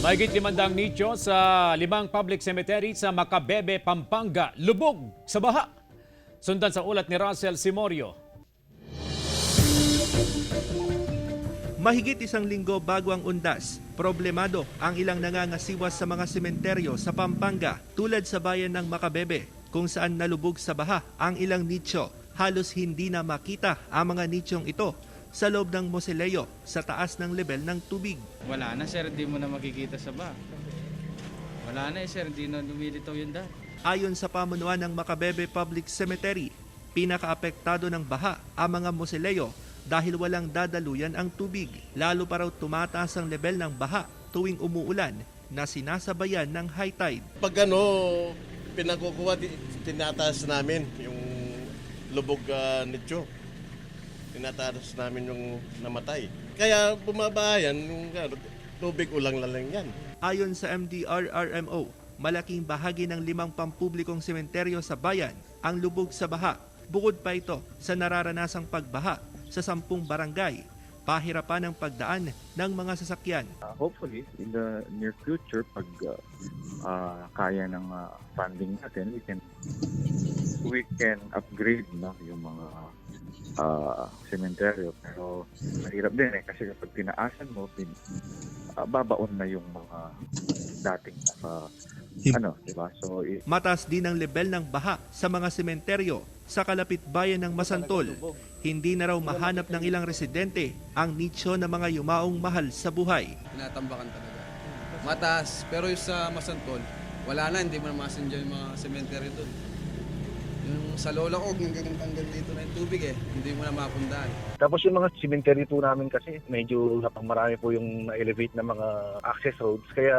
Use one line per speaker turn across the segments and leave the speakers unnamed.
Mahigit 500 nicho sa 5 public cemetery sa Macabebe, Pampanga, lubog sa baha. Sundan sa ulat ni Russell Simorio.
Mahigit isang linggo bago ang undas, problemado ang ilang nangangasiwas sa mga sementeryo sa Pampanga tulad sa bayan ng Macabebe kung saan nalubog sa baha ang ilang nicho. Halos hindi na makita ang mga nichong ito sa loob ng moseleo sa taas ng level ng tubig.
Wala na sir, di mo na makikita sa baha. Wala na sir, di na lumilitaw yung daan.
Ayon sa pamunuan ng Macabebe Public Cemetery, pinakaapektado ng baha ang mga moseleo dahil walang dadaluyan ang tubig. Lalo pa raw tumataas ang level ng baha tuwing umuulan na sinasabayan ng high tide.
Pag pinakukuha, tinataas namin yung lubog nicho. Tinataas namin yung namatay. Kaya bumaba yan, yung tubig ulang lang yan.
Ayon sa MDRRMO, malaking bahagi ng 5 pampublikong sementeryo sa bayan ang lubog sa baha. Bukod pa ito sa nararanasang pagbaha sa 10 barangay, pahirapan ang pagdaan ng mga sasakyan.
Hopefully, in the near future, pag kaya ng funding natin, we can upgrade yung mga sementeryo. Pero mahirap din kasi kapag tinaasan mo, babaon na yung mga dating diba? So,
Mataas din ang level ng baha sa mga sementeryo sa kalapit bayan ng Masantol. Hindi na raw mahanap ng ilang residente ang nicho ng mga yumaong mahal sa buhay.
Tinatambakan talaga. Mataas, pero yung sa Masantol, wala na, hindi mo na masin dyan yung mga sementeryo doon. Yung sa Lola Og, hanggang dito na yung tubig hindi mo na mapundaan.
Tapos yung mga cemetery po namin kasi medyo marami po yung na-elevate na mga access roads kaya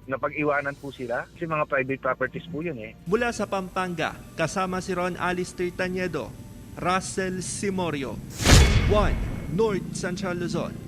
napag-iwanan po sila kasi mga private properties po yun
Mula sa Pampanga, kasama si Ron Alistair Tañedo, Russell Simorio, 1 North Central Luzon.